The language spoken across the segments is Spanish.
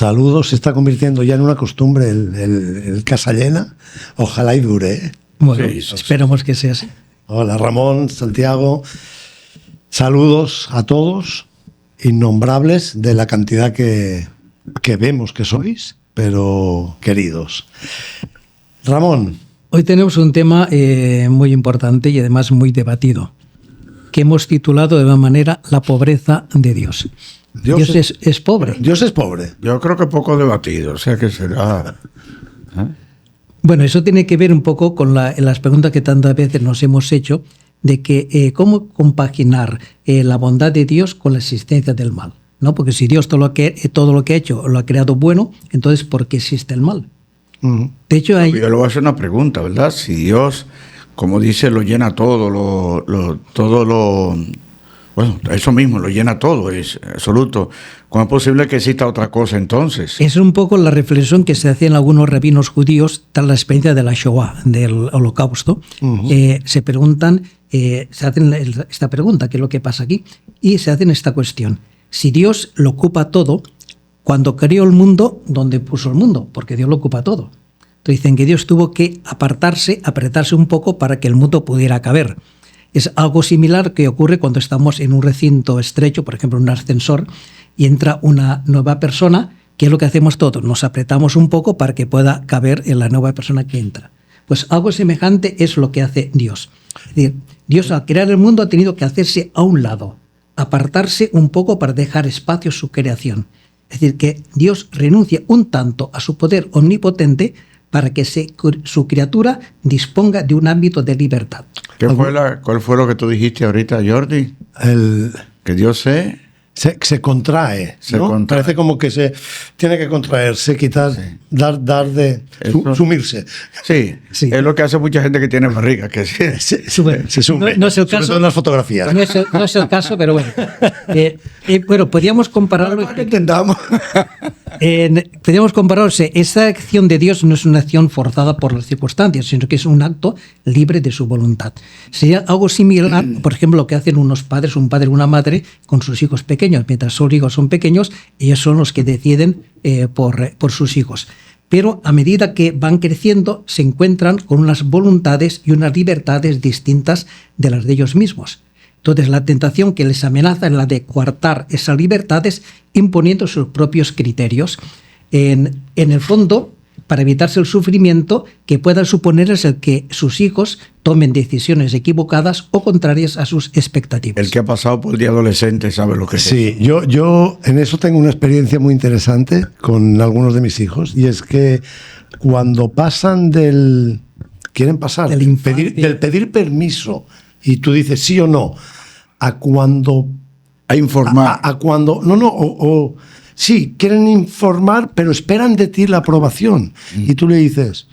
Saludos, se está convirtiendo ya en una costumbre el casa llena. Ojalá y dure, ¿eh? Bueno, sí, esperemos que sea así. Hola Ramón, Santiago. Saludos a todos, innombrables de la cantidad que vemos que sois, pero queridos. Ramón. Hoy tenemos un tema muy importante y además muy debatido, que hemos titulado de una manera La pobreza de Dios. Dios es pobre. Dios es pobre. Yo creo que poco debatido, o sea que será... Bueno, eso tiene que ver un poco con las preguntas que tantas veces nos hemos hecho de que cómo compaginar la bondad de Dios con la existencia del mal, ¿no? Porque si Dios todo lo que ha hecho lo ha creado bueno, entonces ¿por qué existe el mal? De hecho, yo le voy a hacer una pregunta, ¿verdad? Si Dios, como dice, lo llena todo, bueno, eso mismo, lo llena todo, es absoluto. ¿Cómo es posible que exista otra cosa entonces? Es un poco la reflexión que se hacían algunos rabinos judíos tras la experiencia de la Shoah, del Holocausto. Se preguntan, se hacen esta pregunta, ¿qué es lo que pasa aquí? Y se hacen esta cuestión. Si Dios lo ocupa todo, cuando creó el mundo, ¿dónde puso el mundo? Porque Dios lo ocupa todo. Entonces dicen que Dios tuvo que apretarse un poco para que el mundo pudiera caber. Es algo similar que ocurre cuando estamos en un recinto estrecho, por ejemplo, en un ascensor, y entra una nueva persona. ¿Qué es lo que hacemos todos? Nos apretamos un poco para que pueda caber en la nueva persona que entra. Pues algo semejante es lo que hace Dios. Es decir, Dios al crear el mundo ha tenido que hacerse a un lado, apartarse un poco para dejar espacio a su creación. Es decir, que Dios renuncia un tanto a su poder omnipotente para que su criatura disponga de un ámbito de libertad. ¿Cuál fue lo que tú dijiste ahorita, Jordi? Que Dios se contrae, ¿no? Parece como que se tiene que contraerse, quitar, sí. dar de sumirse. Sí, es lo que hace mucha gente que tiene barriga, que se sume. No es el caso, sobre todo en las fotografías. No es el caso, pero bueno. Bueno, podríamos compararlo. Para que entendamos. Podríamos compararlo. Esa acción de Dios no es una acción forzada por las circunstancias, sino que es un acto libre de su voluntad. Sería algo similar, por ejemplo, lo que hacen unos padres, un padre o una madre, con sus hijos pequeños. Mientras sus hijos son pequeños, ellos son los que deciden por sus hijos. Pero a medida que van creciendo, se encuentran con unas voluntades y unas libertades distintas de las de ellos mismos. Entonces, la tentación que les amenaza es la de coartar esas libertades imponiendo sus propios criterios. En el fondo, para evitarse el sufrimiento que pueda suponer es el que sus hijos tomen decisiones equivocadas o contrarias a sus expectativas. El que ha pasado por el día adolescente sabe lo que es. Sí, yo en eso tengo una experiencia muy interesante con algunos de mis hijos, y es que cuando pasan del pedir permiso y tú dices sí o no, a cuando... A informar. A cuando... Sí, quieren informar, pero esperan de ti la aprobación. Y tú le dices,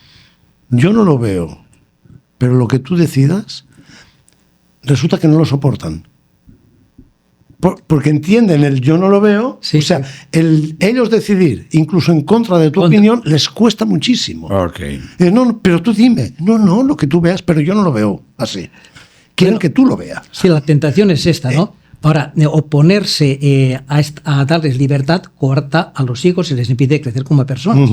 yo no lo veo, pero lo que tú decidas, resulta que no lo soportan. Porque entienden el yo no lo veo, sí, o sea, ellos decidir, incluso en contra de tu opinión, les cuesta muchísimo. Okay. No, pero tú dime, no, lo que tú veas, pero yo no lo veo así. Quieren que tú lo veas. Sí, la tentación es esta, ¿no? Ahora, oponerse a darles libertad coarta a los hijos y les impide crecer como personas.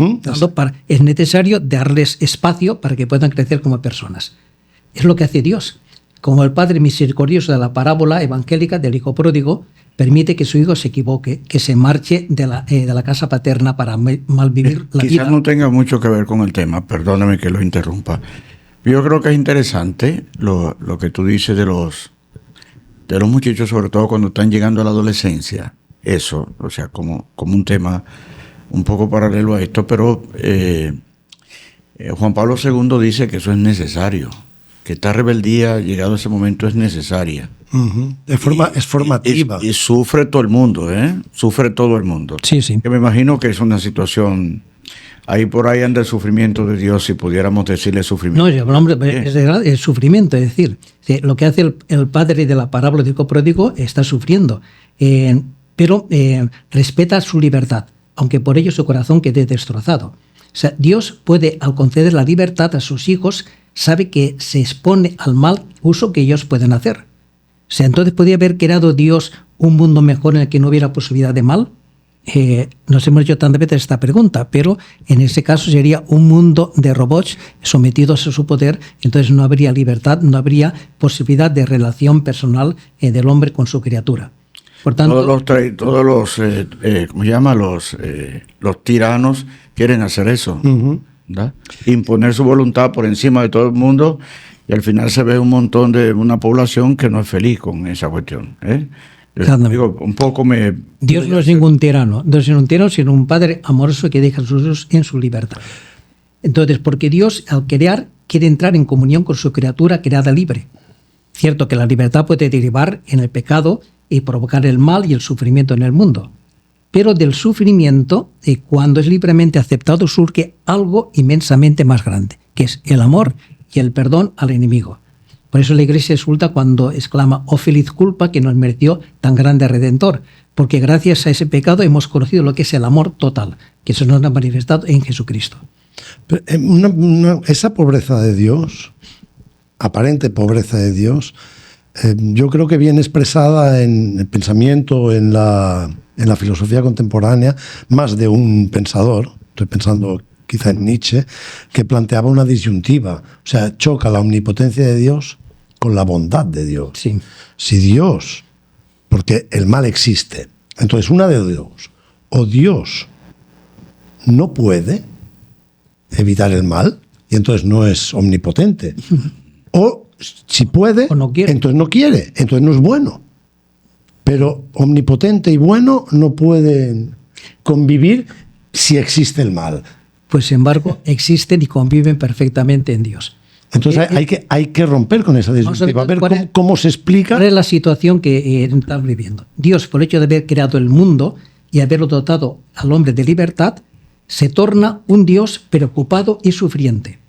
Es necesario darles espacio para que puedan crecer como personas. Es lo que hace Dios. Como el Padre misericordioso de la parábola evangélica del hijo pródigo, permite que su hijo se equivoque, que se marche de la casa paterna para malvivir la vida. Quizás no tenga mucho que ver con el tema, perdóname que lo interrumpa. Yo creo que es interesante lo que tú dices de los muchachos, sobre todo cuando están llegando a la adolescencia, eso, o sea, como un tema un poco paralelo a esto, pero Juan Pablo II dice que eso es necesario, que esta rebeldía, llegado a ese momento, es necesaria. Es formativa. Y sufre todo el mundo, sufre todo el mundo. Sí, sí. Que me imagino que es una situación... Ahí por ahí anda el sufrimiento de Dios, si pudiéramos decirle sufrimiento. No, hombre, es sufrimiento, es decir, lo que hace el padre de la parábola del hijo pródigo está sufriendo, pero respeta su libertad, aunque por ello su corazón quede destrozado. O sea, Dios puede, al conceder la libertad a sus hijos, sabe que se expone al mal uso que ellos pueden hacer. O sea, entonces podría haber creado Dios un mundo mejor en el que no hubiera posibilidad de mal. nos hemos hecho tantas veces esta pregunta, pero en ese caso sería un mundo de robots sometidos a su poder, entonces no habría libertad, no habría posibilidad de relación personal del hombre con su criatura. Por tanto, todos los ¿cómo se llama? Los tiranos quieren hacer eso, ¿verdad? Imponer su voluntad por encima de todo el mundo, y al final se ve un montón de una población que no es feliz con esa cuestión, Digo, un poco Dios no es ningún tirano, no es un tirano, sino un padre amoroso que deja a sus hijos en su libertad. Entonces, porque Dios, al crear, quiere entrar en comunión con su criatura creada libre. Cierto que la libertad puede derivar en el pecado y provocar el mal y el sufrimiento en el mundo. Pero del sufrimiento, cuando es libremente aceptado, surge algo inmensamente más grande, que es el amor y el perdón al enemigo. Por eso la Iglesia exulta cuando exclama: «Oh feliz culpa que nos mereció tan grande Redentor», porque gracias a ese pecado hemos conocido lo que es el amor total, que eso nos ha manifestado en Jesucristo. Pero, esa pobreza de Dios, aparente pobreza de Dios, yo creo que viene expresada en el pensamiento, en la filosofía contemporánea, más de un pensador. Estoy pensando quizá en Nietzsche, que planteaba una disyuntiva. O sea, choca la omnipotencia de Dios con la bondad de Dios. Sí. Si Dios, porque el mal existe, entonces una de dos: o Dios no puede evitar el mal, y entonces no es omnipotente, o si puede, o no quiere. Entonces no quiere, entonces no es bueno. Pero omnipotente y bueno no pueden convivir si existe el mal. Pues, sin embargo, existen y conviven perfectamente en Dios. Entonces hay que romper con esa disyuntiva. A ver cómo se explica. ¿Cuál es la situación que estamos viviendo? Dios, por el hecho de haber creado el mundo y haberlo dotado al hombre de libertad, se torna un Dios preocupado y sufriente.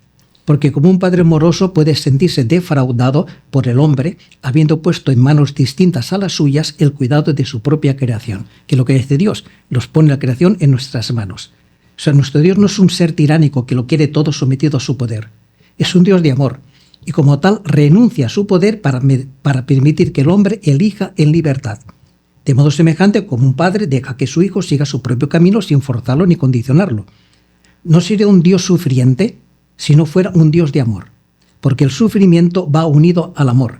Porque como un padre amoroso puede sentirse defraudado por el hombre, habiendo puesto en manos distintas a las suyas el cuidado de su propia creación. Que lo que dice Dios, nos pone la creación en nuestras manos. O sea, nuestro Dios no es un ser tiránico que lo quiere todo sometido a su poder. Es un Dios de amor. Y como tal, renuncia a su poder para permitir que el hombre elija en libertad. De modo semejante como un padre deja que su hijo siga su propio camino sin forzarlo ni condicionarlo. No sería un Dios sufriente si no fuera un Dios de amor. Porque el sufrimiento va unido al amor.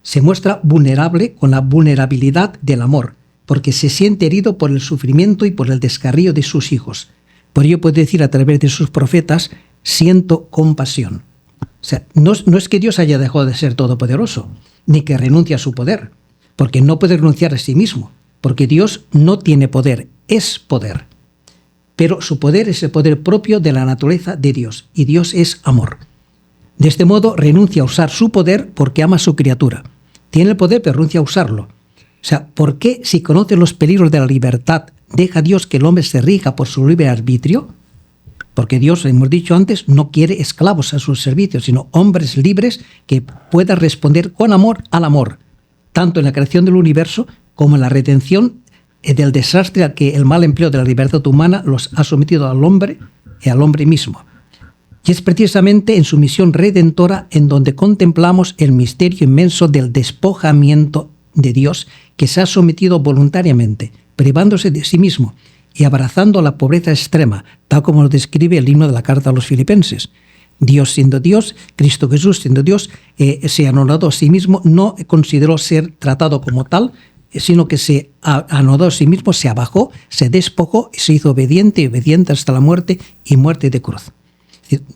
Se muestra vulnerable con la vulnerabilidad del amor, porque se siente herido por el sufrimiento y por el descarrío de sus hijos. Por ello puede decir a través de sus profetas: «Siento compasión». O sea, no es que Dios haya dejado de ser todopoderoso, ni que renuncie a su poder, porque no puede renunciar a sí mismo, porque Dios no tiene poder, es poder. Pero su poder es el poder propio de la naturaleza de Dios, y Dios es amor. De este modo renuncia a usar su poder porque ama a su criatura. Tiene el poder, pero renuncia a usarlo. O sea, ¿por qué, si conoce los peligros de la libertad, deja Dios que el hombre se rija por su libre arbitrio? Porque Dios, hemos dicho antes, no quiere esclavos a sus servicios, sino hombres libres que puedan responder con amor al amor, tanto en la creación del universo como en la redención del desastre al que el mal empleo de la libertad humana los ha sometido al hombre y al hombre mismo. Y es precisamente en su misión redentora en donde contemplamos el misterio inmenso del despojamiento de Dios, que se ha sometido voluntariamente, privándose de sí mismo y abrazando la pobreza extrema, tal como lo describe el himno de la carta a los Filipenses. Dios siendo Dios, Cristo Jesús siendo Dios, se anonadó a sí mismo, no consideró ser tratado como tal, sino que se anonadó a sí mismo, se abajó, se despojó y se hizo obediente hasta la muerte y muerte de cruz.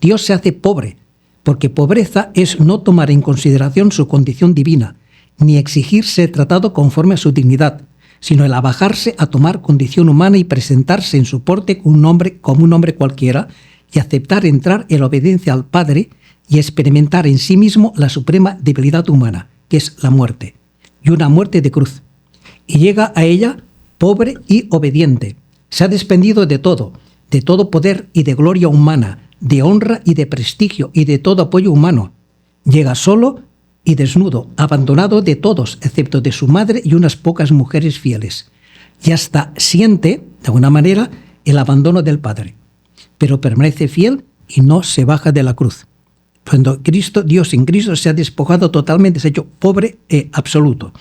Dios se hace pobre, porque pobreza es no tomar en consideración su condición divina, ni exigir ser tratado conforme a su dignidad, sino el abajarse a tomar condición humana y presentarse en su porte como un hombre cualquiera, y aceptar entrar en la obediencia al Padre y experimentar en sí mismo la suprema debilidad humana, que es la muerte, y una muerte de cruz. Y llega a ella pobre y obediente. Se ha desprendido de todo poder y de gloria humana, de honra y de prestigio y de todo apoyo humano. Llega solo y desnudo, abandonado de todos, excepto de su madre y unas pocas mujeres fieles. Y hasta siente, de alguna manera, el abandono del Padre. Pero permanece fiel y no se baja de la cruz. Cuando Dios en Cristo se ha despojado totalmente, se ha hecho pobre absoluto.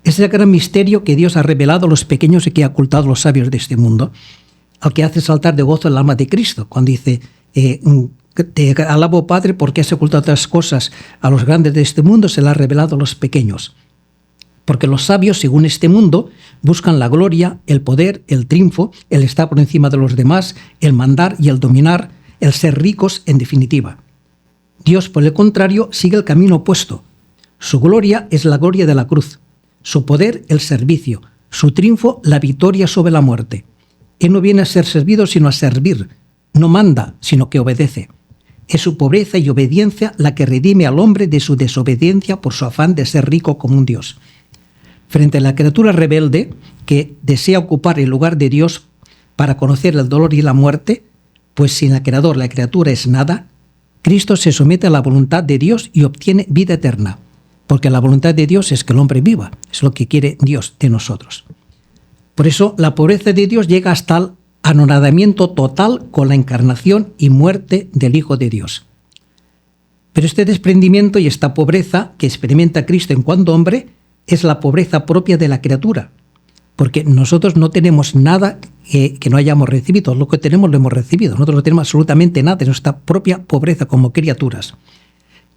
Es el gran misterio que Dios ha revelado a los pequeños y que ha ocultado a los sabios de este mundo, al que hace saltar de gozo el alma de Cristo, cuando dice, te alabo, Padre, porque has ocultado otras cosas a los grandes de este mundo, se las ha revelado a los pequeños. Porque los sabios, según este mundo, buscan la gloria, el poder, el triunfo, el estar por encima de los demás, el mandar y el dominar, el ser ricos, en definitiva. Dios, por el contrario, sigue el camino opuesto. Su gloria es la gloria de la cruz, su poder, el servicio, su triunfo, la victoria sobre la muerte. Él no viene a ser servido, sino a servir. No manda, sino que obedece. Es su pobreza y obediencia la que redime al hombre de su desobediencia por su afán de ser rico como un Dios. Frente a la criatura rebelde que desea ocupar el lugar de Dios para conocer el dolor y la muerte, pues sin el Creador la criatura es nada, Cristo se somete a la voluntad de Dios y obtiene vida eterna, porque la voluntad de Dios es que el hombre viva, es lo que quiere Dios de nosotros. Por eso la pobreza de Dios llega hasta el anonadamiento total con la encarnación y muerte del Hijo de Dios. Pero este desprendimiento y esta pobreza que experimenta Cristo en cuanto hombre es la pobreza propia de la criatura, porque nosotros no tenemos nada que no hayamos recibido, lo que tenemos lo hemos recibido, nosotros no tenemos absolutamente nada de nuestra propia pobreza como criaturas.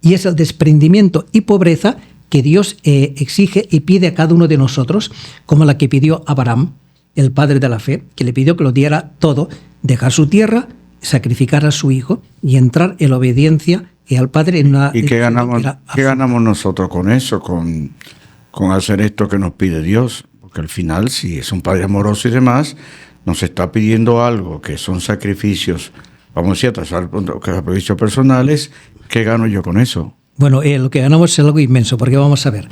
Y es el desprendimiento y pobreza que Dios exige y pide a cada uno de nosotros, como la que pidió Abraham, el padre de la fe, que le pidió que lo diera todo, dejar su tierra, sacrificar a su hijo y entrar en la obediencia al Padre en una... ¿Y qué ganamos nosotros con eso, con hacer esto que nos pide Dios? Porque al final, si es un Padre amoroso y demás, nos está pidiendo algo que son sacrificios, vamos a decir, atrasar sacrificios personales. ¿Qué gano yo con eso? Bueno, lo que ganamos es algo inmenso, porque vamos a ver,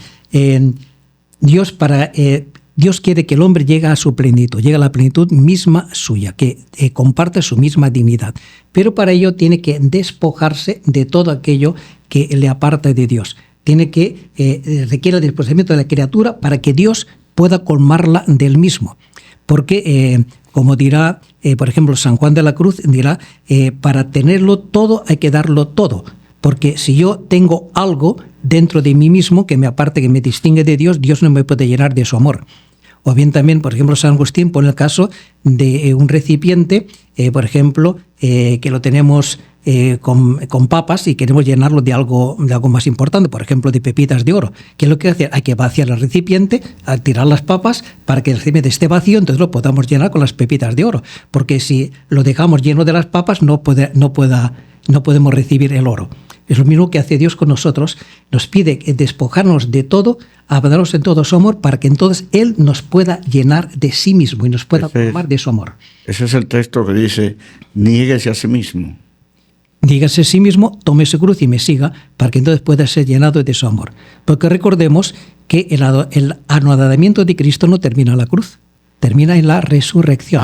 Dios quiere que el hombre llegue a su plenitud, llegue a la plenitud misma suya, que comparte su misma dignidad. Pero para ello tiene que despojarse de todo aquello que le aparta de Dios. Requiere el desplazamiento de la criatura para que Dios pueda colmarla del mismo. Porque, como dirá, por ejemplo, San Juan de la Cruz, dirá, para tenerlo todo hay que darlo todo. Porque si yo tengo algo dentro de mí mismo que me aparte, que me distingue de Dios, Dios no me puede llenar de su amor. O bien también, por ejemplo, San Agustín pone el caso de un recipiente, por ejemplo, que lo tenemos con papas y queremos llenarlo de algo más importante, por ejemplo, de pepitas de oro. ¿Qué es lo que hace? Hay que vaciar el recipiente, al tirar las papas, para que el recipiente esté vacío, entonces lo podamos llenar con las pepitas de oro. Porque si lo dejamos lleno de las papas, no podemos recibir el oro. Es lo mismo que hace Dios con nosotros. Nos pide despojarnos de todo, abandonarnos en todo su amor, para que entonces Él nos pueda llenar de sí mismo y nos pueda colmar de su amor. Ese es el texto que dice, niéguese a sí mismo. Dígase a sí mismo, tome su cruz y me siga, para que entonces pueda ser llenado de su amor. Porque recordemos que el anonadamiento de Cristo no termina en la cruz, termina en la resurrección.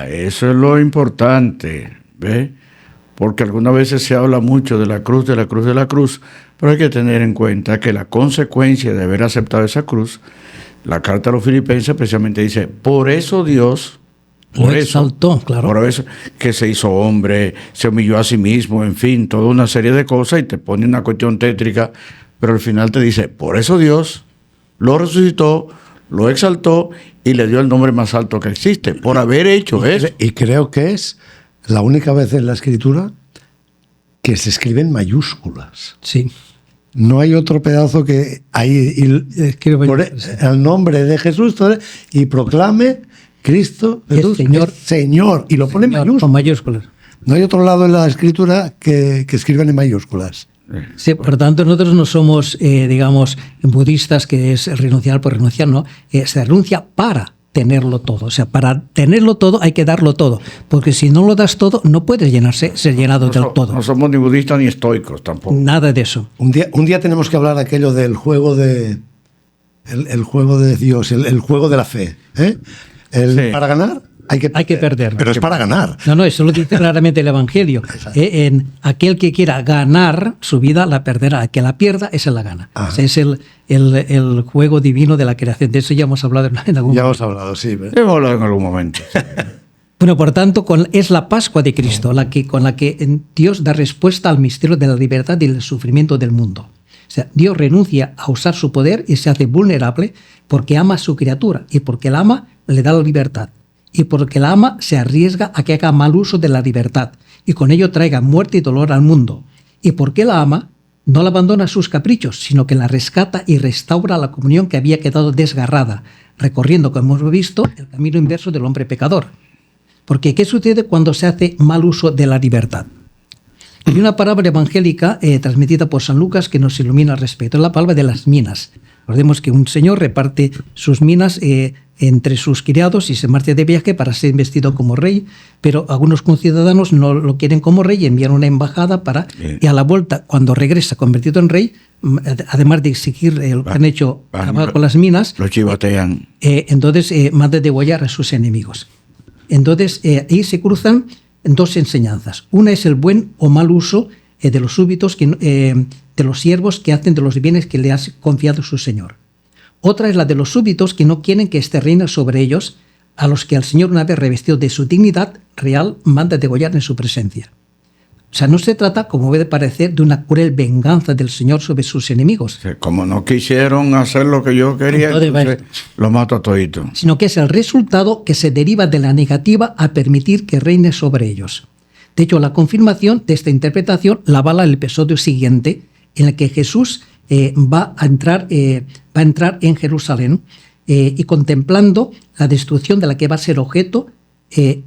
Eso es lo importante, ¿ve? Porque algunas veces se habla mucho de la cruz, de la cruz, de la cruz, pero hay que tener en cuenta que la consecuencia de haber aceptado esa cruz, la carta a los Filipenses precisamente dice, por eso Dios... Lo exaltó, claro. Por eso que se hizo hombre, se humilló a sí mismo, en fin, toda una serie de cosas, y te pone una cuestión tétrica, pero al final te dice, por eso Dios lo resucitó, lo exaltó y le dio el nombre más alto que existe, por haber hecho eso. Y creo que es la única vez en la Escritura que se escribe en mayúsculas. Sí. No hay otro pedazo que ahí el nombre de Jesús y proclame Cristo, Jesús, Señor, es Señor, y lo pone en mayúsculas. No hay otro lado en la Escritura que escriban en mayúsculas. Sí, por tanto, nosotros no somos, digamos, budistas, que es renunciar por renunciar, no. Se renuncia para tenerlo todo. O sea, para tenerlo todo hay que darlo todo. Porque si no lo das todo, no puedes ser llenado del todo. No somos ni budistas ni estoicos tampoco. Nada de eso. Un día tenemos que hablar aquello del juego de... El juego de Dios, el juego de la fe. Sí. Para ganar hay que perder. Pero es para ganar. No, eso lo dice claramente el Evangelio. En aquel que quiera ganar su vida, la perderá. El que la pierda, esa la gana. O sea, es el juego divino de la creación. De eso ya hemos hablado en algún momento. Ya hemos hablado, sí. Hemos hablado en algún momento. Bueno, por tanto, es la Pascua de Cristo con la que Dios da respuesta al misterio de la libertad y el sufrimiento del mundo. O sea, Dios renuncia a usar su poder y se hace vulnerable porque ama a su criatura, y porque la ama le da la libertad, y porque la ama se arriesga a que haga mal uso de la libertad y con ello traiga muerte y dolor al mundo. Y porque la ama, no la abandona a sus caprichos, sino que la rescata y restaura la comunión que había quedado desgarrada, recorriendo, como hemos visto, el camino inverso del hombre pecador. Porque ¿qué sucede cuando se hace mal uso de la libertad? Hay una parábola evangélica transmitida por San Lucas que nos ilumina al respecto. Es la parábola de las minas. Recordemos que un señor reparte sus minas entre sus criados y se marcha de viaje para ser investido como rey, pero algunos conciudadanos no lo quieren como rey y envían una embajada para... Y a la vuelta, cuando regresa convertido en rey, además de exigir lo que han hecho acabar con las minas... Lo chivatean. Entonces manda degollar a sus enemigos. Entonces ahí se cruzan dos enseñanzas. Una es el buen o mal uso de los súbditos, de los siervos que hacen de los bienes que le ha confiado su señor. Otra es la de los súbditos que no quieren que éste reine sobre ellos, a los que el Señor, una vez revestido de su dignidad real, manda degollar en su presencia. O sea, no se trata, como puede parecer, de una cruel venganza del Señor sobre sus enemigos. Como no quisieron hacer lo que yo quería, entonces lo mato a todito. Sino que es el resultado que se deriva de la negativa a permitir que reine sobre ellos. De hecho, la confirmación de esta interpretación la avala el episodio siguiente, en el que Jesús va a entrar en Jerusalén y contemplando la destrucción de la que va a ser objeto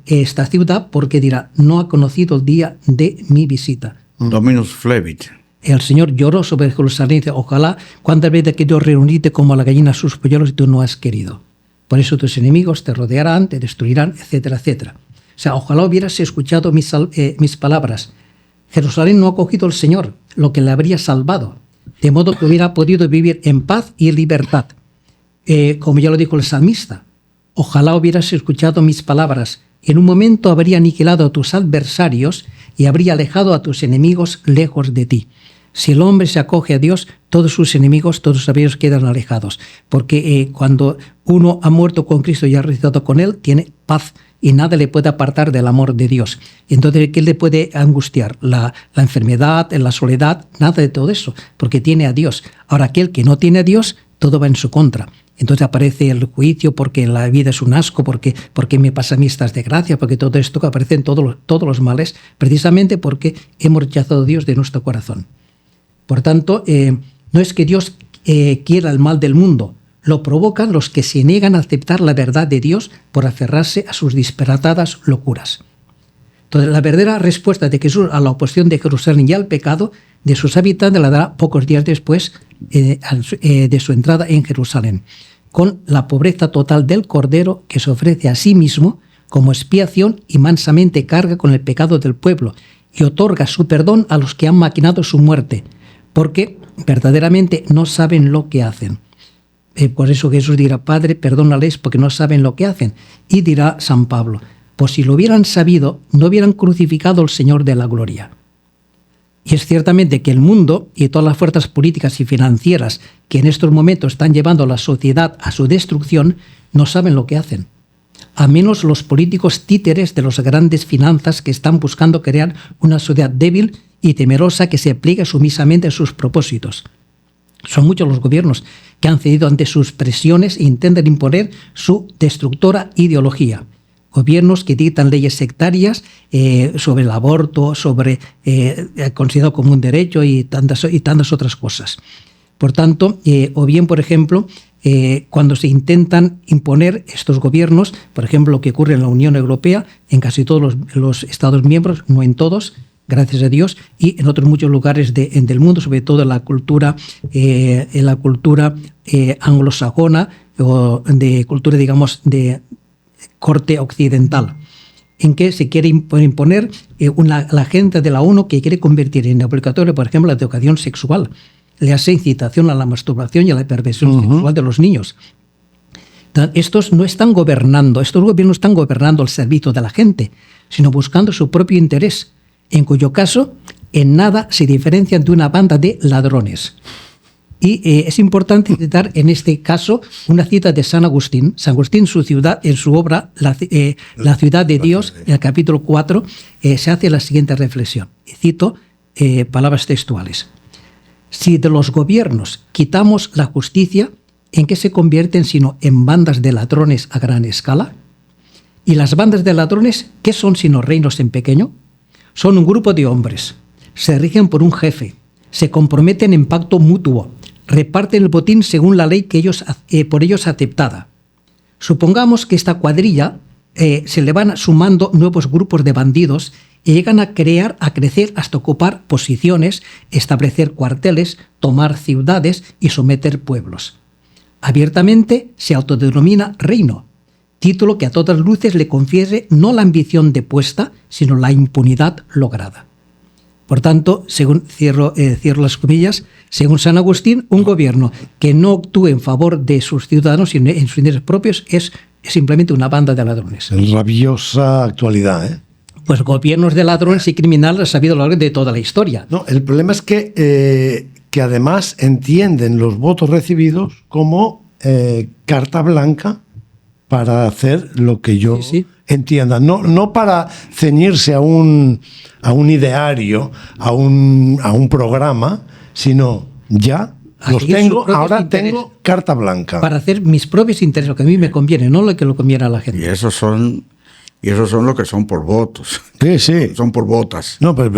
esta ciudad, porque dirá, no ha conocido el día de mi visita. Dominus flevit. El Señor lloró sobre Jerusalén y dice, ojalá cuántas veces querido reunirte como la gallina a sus polluelos y tú no has querido. Por eso tus enemigos te rodearán, te destruirán, etcétera, etcétera. O sea, ojalá hubieras escuchado mis palabras. Jerusalén no ha acogido al Señor, lo que le habría salvado, de modo que hubiera podido vivir en paz y libertad. Como ya lo dijo el salmista, ojalá hubieras escuchado mis palabras. En un momento habría aniquilado a tus adversarios y habría alejado a tus enemigos lejos de ti. Si el hombre se acoge a Dios, todos sus enemigos, todos ellos quedan alejados. Porque cuando uno ha muerto con Cristo y ha resucitado con Él, tiene paz y nada le puede apartar del amor de Dios. Entonces, ¿qué le puede angustiar? La enfermedad, la soledad, nada de todo eso, porque tiene a Dios. Ahora, aquel que no tiene a Dios, todo va en su contra. Entonces aparece el juicio porque la vida es un asco, porque me pasa a mí estas desgracias, porque todo esto que aparecen todos los males, precisamente porque hemos rechazado a Dios de nuestro corazón. Por tanto, no es que Dios quiera el mal del mundo, lo provocan los que se niegan a aceptar la verdad de Dios por aferrarse a sus disparatadas locuras. Entonces, la verdadera respuesta de Jesús a la oposición de Jerusalén y al pecado de sus habitantes la dará pocos días después de su entrada en Jerusalén, con la pobreza total del Cordero que se ofrece a sí mismo como expiación y mansamente carga con el pecado del pueblo y otorga su perdón a los que han maquinado su muerte, porque verdaderamente no saben lo que hacen. Por eso Jesús dirá, Padre, perdónales porque no saben lo que hacen. Y dirá San Pablo, pues si lo hubieran sabido, no hubieran crucificado al Señor de la gloria. Y es ciertamente que el mundo y todas las fuerzas políticas y financieras que en estos momentos están llevando a la sociedad a su destrucción, no saben lo que hacen. A menos los políticos títeres de las grandes finanzas que están buscando crear una sociedad débil y temerosa que se pliegue sumisamente a sus propósitos. Son muchos los gobiernos que han cedido ante sus presiones e intentan imponer su destructora ideología. Gobiernos que dictan leyes sectarias sobre el aborto, sobre considerado como un derecho y tantas otras cosas. Por tanto, o bien, por ejemplo, cuando se intentan imponer estos gobiernos, por ejemplo, lo que ocurre en la Unión Europea, en casi todos los Estados miembros, no en todos, gracias a Dios, y en otros muchos lugares del mundo, sobre todo en la cultura anglosajona o de cultura, digamos, de corte occidental, en que se quiere imponer la agenda de la ONU que quiere convertir en obligatorio, por ejemplo, la educación sexual, le hace incitación a la masturbación y a la perversión sexual de los niños. Estos no están gobernando, estos gobiernos están gobernando al servicio de la gente, sino buscando su propio interés, en cuyo caso en nada se diferencian de una banda de ladrones. Y es importante citar en este caso una cita de San Agustín. San Agustín, en su obra La ciudad de Dios, en el capítulo 4, se hace la siguiente reflexión. Y cito palabras textuales. Si de los gobiernos quitamos la justicia, ¿en qué se convierten sino en bandas de ladrones a gran escala? ¿Y las bandas de ladrones qué son sino reinos en pequeño? Son un grupo de hombres, se rigen por un jefe, se comprometen en pacto mutuo, reparten el botín según la ley que por ellos aceptada. Supongamos que esta cuadrilla se le van sumando nuevos grupos de bandidos y llegan a crecer hasta ocupar posiciones, establecer cuarteles, tomar ciudades y someter pueblos. Abiertamente se autodenomina reino, título que a todas luces le confiere no la ambición depuesta, sino la impunidad lograda. Por tanto, según cierro las comillas, según San Agustín, un gobierno que no actúe en favor de sus ciudadanos sino en sus intereses propios es simplemente una banda de ladrones. En rabiosa actualidad, ¿eh? Pues gobiernos de ladrones y criminales ha habido a lo largo de toda la historia. No, el problema es que además entienden los votos recibidos como carta blanca para hacer lo que yo entienda. No para ceñirse a un ideario, a un programa, sino ya los tengo, ahora tengo carta blanca. Para hacer mis propios intereses, lo que a mí me conviene, no lo que le conviene a la gente. Y esos son los que son por votos. Sí. Son por botas. No, pero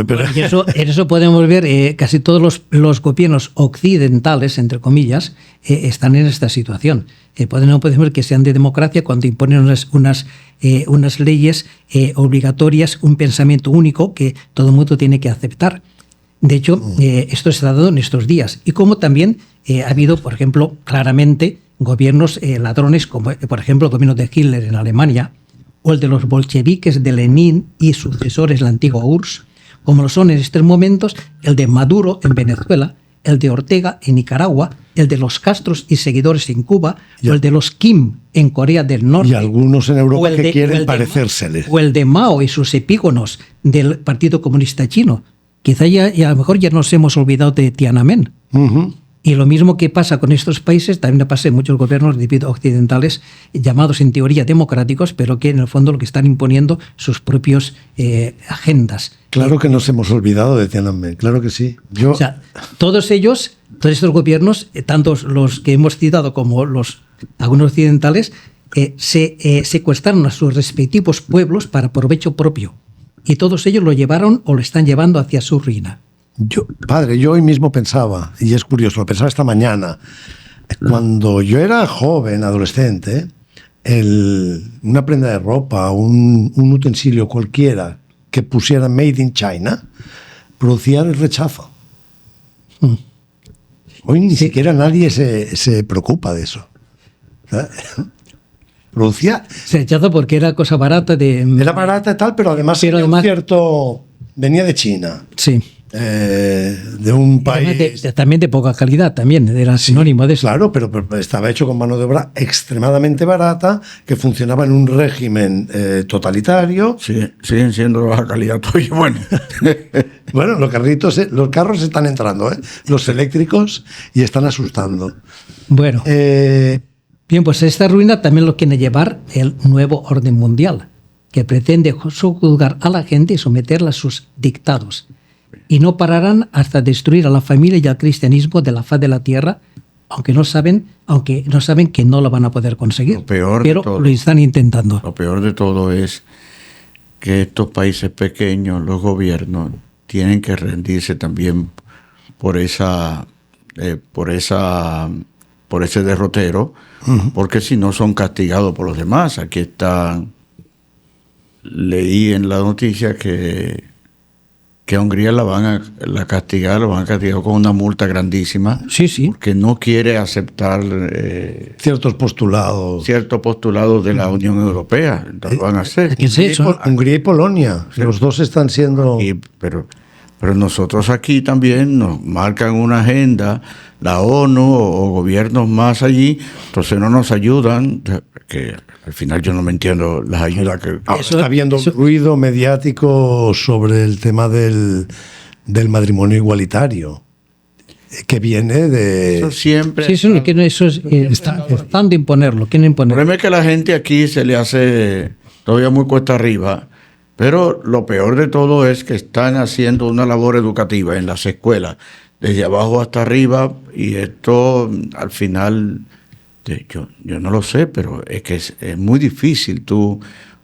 En eso podemos ver, casi todos los gobiernos occidentales, entre comillas, están en esta situación. No podemos ver que sean de democracia cuando imponen unas leyes obligatorias, un pensamiento único que todo el mundo tiene que aceptar. De hecho, esto se ha dado en estos días. Y como también ha habido, por ejemplo, claramente gobiernos ladrones, como por ejemplo el gobierno de Hitler en Alemania, o el de los bolcheviques de Lenin y sucesores, la antigua URSS, como lo son en estos momentos el de Maduro en Venezuela, el de Ortega en Nicaragua, el de los Castros y seguidores en Cuba, o el de los Kim en Corea del Norte. Y algunos en Europa que quieren parecérseles. O el de Mao y sus epígonos del Partido Comunista Chino. Quizá ya a lo mejor ya nos hemos olvidado de Tiananmen. Uh-huh. Y lo mismo que pasa con estos países, también pasa en muchos gobiernos occidentales llamados en teoría democráticos, pero que en el fondo lo que están imponiendo sus propios agendas. Claro que nos hemos olvidado de Tiananmen, claro que sí. O sea, todos estos gobiernos, tanto los que hemos citado como algunos occidentales, se secuestraron a sus respectivos pueblos para provecho propio. Y todos ellos lo llevaron o lo están llevando hacia su ruina. Yo hoy mismo pensaba, y es curioso, lo pensaba esta mañana, cuando yo era joven, adolescente, una prenda de ropa, un utensilio cualquiera que pusiera Made in China, producía el rechazo. Hoy ni siquiera nadie se preocupa de eso. Producía... Se rechaza porque era cosa barata. Era barata y tal, pero además venía de China. Sí. De un país también de poca calidad, también era sinónimo de eso. Claro, pero estaba hecho con mano de obra extremadamente barata, que funcionaba en un régimen totalitario. Sí, siguen siendo de baja calidad todavía. Bueno, los carros están entrando, los eléctricos, y están asustando. Bueno, bien, pues esta ruina también lo quiere llevar el nuevo orden mundial, que pretende subjugar a la gente y someterla a sus dictados. Y no pararán hasta destruir a la familia y al cristianismo de la faz de la tierra, aunque no saben que no lo van a poder conseguir. Pero lo están intentando. Lo peor de todo es que estos países pequeños, los gobiernos, tienen que rendirse también por ese derrotero, porque si no son castigados por los demás. Aquí leí en la noticia que a Hungría lo van a castigar con una multa grandísima. Sí. Porque no quiere aceptar ciertos postulados de la Unión Europea. Lo van a hacer. ¿Qué es eso? Hungría y Polonia. Sí. Los dos están siendo... Pero nosotros aquí también nos marcan una agenda, la ONU o gobiernos más allí, entonces no nos ayudan, que al final yo no me entiendo las ayudas que... Está habiendo ruido mediático sobre el tema del matrimonio igualitario, que viene de... Eso siempre... Sí, están de imponerlo, quieren imponerlo. El problema es que la gente aquí se le hace todavía muy cuesta arriba. Pero lo peor de todo es que están haciendo una labor educativa en las escuelas desde abajo hasta arriba, y esto al final, yo no lo sé, pero es que es muy difícil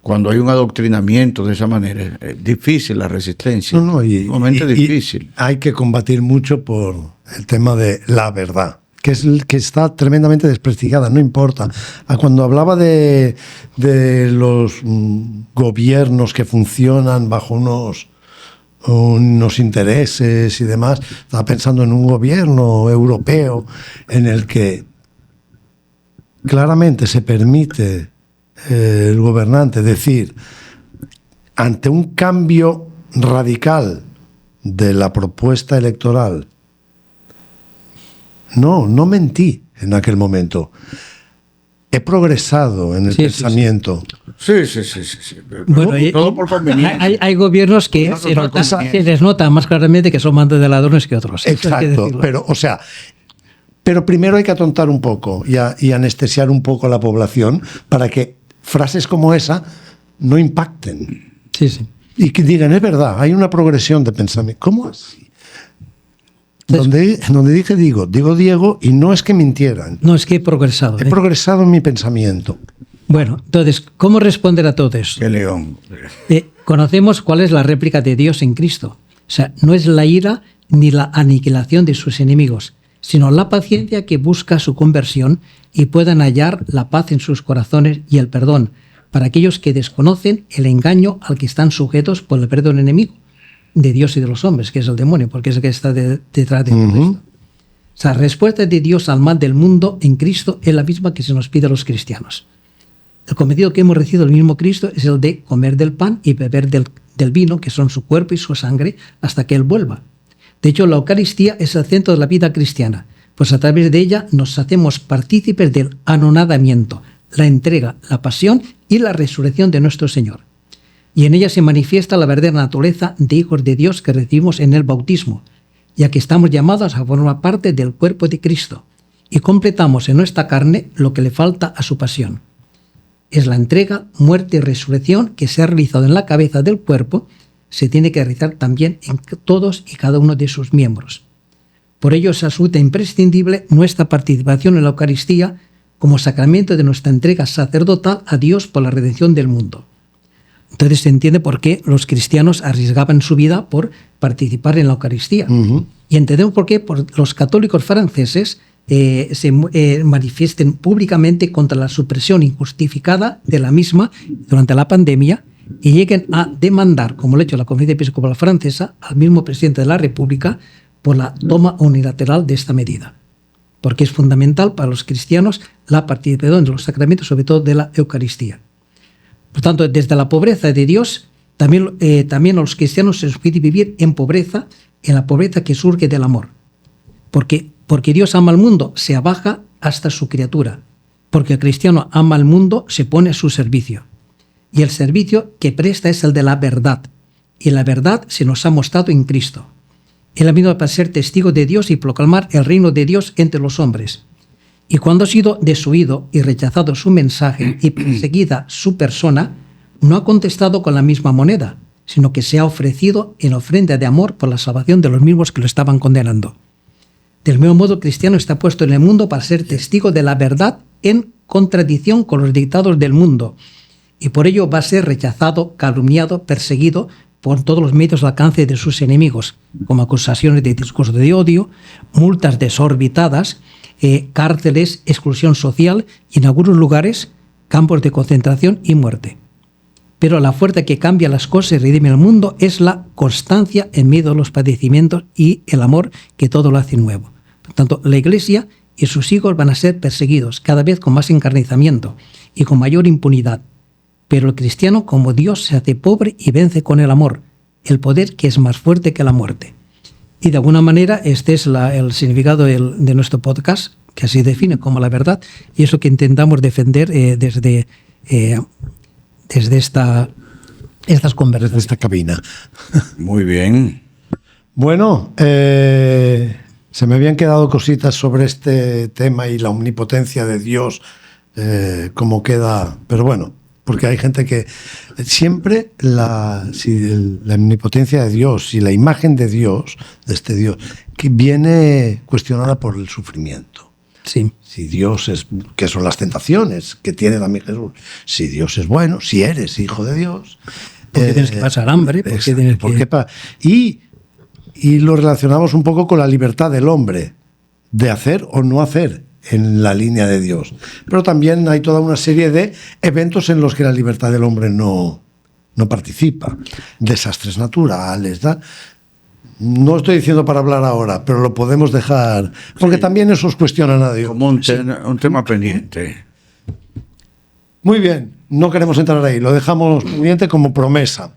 cuando hay un adoctrinamiento de esa manera, es difícil la resistencia, sumamente difícil. Hay que combatir mucho por el tema de la verdad, que es el que está tremendamente desprestigiada, no importa. Cuando hablaba de los gobiernos que funcionan bajo unos intereses y demás, estaba pensando en un gobierno europeo en el que claramente se permite el gobernante decir, ante un cambio radical de la propuesta electoral, no mentí en aquel momento, he progresado en el pensamiento. Sí. Bueno, todo por conveniencia. Hay gobiernos que se les nota más claramente que son más de ladrones que otros. Exacto, pero primero hay que atontar un poco y anestesiar un poco a la población para que frases como esa no impacten. Sí. Y que digan, es verdad, hay una progresión de pensamiento. ¿Cómo así? Donde dije digo Diego, y no es que mintieran. No, es que he progresado. He progresado en mi pensamiento. Bueno, entonces, ¿cómo responder a todo eso? ¡Qué león! Conocemos cuál es la réplica de Dios en Cristo. O sea, no es la ira ni la aniquilación de sus enemigos, sino la paciencia que busca su conversión y puedan hallar la paz en sus corazones y el perdón para aquellos que desconocen el engaño al que están sujetos por el perdón enemigo de Dios y de los hombres, que es el demonio, porque es el que está detrás de todo esto. O sea, la respuesta de Dios al mal del mundo en Cristo es la misma que se nos pide a los cristianos. El cometido que hemos recibido del mismo Cristo es el de comer del pan y beber del vino, que son su cuerpo y su sangre, hasta que Él vuelva. De hecho, la Eucaristía es el centro de la vida cristiana, pues a través de ella nos hacemos partícipes del anonadamiento, la entrega, la pasión y la resurrección de nuestro Señor. Y en ella se manifiesta la verdadera naturaleza de hijos de Dios que recibimos en el bautismo, ya que estamos llamados a formar parte del cuerpo de Cristo y completamos en nuestra carne lo que le falta a su pasión. Es la entrega, muerte y resurrección que se ha realizado en la cabeza del cuerpo, se tiene que realizar también en todos y cada uno de sus miembros. Por ello es absolutamente imprescindible nuestra participación en la Eucaristía como sacramento de nuestra entrega sacerdotal a Dios por la redención del mundo. Entonces se entiende por qué los cristianos arriesgaban su vida por participar en la Eucaristía. Y entendemos por qué los católicos franceses se manifiesten públicamente contra la supresión injustificada de la misma durante la pandemia y lleguen a demandar, como lo ha hecho la Conferencia Episcopal Francesa, al mismo presidente de la República por la toma unilateral de esta medida. Porque es fundamental para los cristianos la participación de los sacramentos, sobre todo de la Eucaristía. Por tanto, desde la pobreza de Dios, también a los cristianos se nos pide vivir en la pobreza que surge del amor. Porque Dios ama al mundo, se abaja hasta su criatura. Porque el cristiano ama al mundo, se pone a su servicio. Y el servicio que presta es el de la verdad. Y la verdad se nos ha mostrado en Cristo. Él ha venido para ser testigo de Dios y proclamar el reino de Dios entre los hombres. Y cuando ha sido desoído y rechazado su mensaje y perseguida su persona, no ha contestado con la misma moneda, sino que se ha ofrecido en ofrenda de amor por la salvación de los mismos que lo estaban condenando. Del mismo modo, el cristiano está puesto en el mundo para ser testigo de la verdad en contradicción con los dictados del mundo, y por ello va a ser rechazado, calumniado, perseguido por todos los medios al alcance de sus enemigos, como acusaciones de discurso de odio, multas desorbitadas, cárceles, exclusión social y en algunos lugares campos de concentración y muerte. Pero la fuerza que cambia las cosas y redime el mundo es la constancia en medio de los padecimientos y el amor que todo lo hace nuevo. Por tanto, la Iglesia y sus hijos van a ser perseguidos cada vez con más encarnizamiento y con mayor impunidad. Pero el cristiano, como Dios, se hace pobre y vence con el amor, el poder que es más fuerte que la muerte. Y de alguna manera este es el significado de nuestro podcast, que así define como la verdad, y eso que intentamos defender desde estas conversaciones. Desde esta cabina. Muy bien. Bueno, se me habían quedado cositas sobre este tema y la omnipotencia de Dios, cómo queda, pero bueno, porque hay gente que siempre la omnipotencia de Dios y la imagen de Dios, de este Dios, que viene cuestionada por el sufrimiento. Sí. Si Dios es, que son las tentaciones que tiene también Jesús, si Dios es bueno, si eres hijo de Dios, Porque tienes que pasar hambre, porque tienes que... Y lo relacionamos un poco con la libertad del hombre de hacer o no hacer en la línea de Dios. Pero también hay toda una serie de eventos en los que la libertad del hombre no participa. Desastres naturales, ¿da? No estoy diciendo para hablar ahora, pero lo podemos dejar, porque también esos cuestionan a Dios. Como un tema pendiente. Muy bien, no queremos entrar ahí, lo dejamos pendiente como promesa.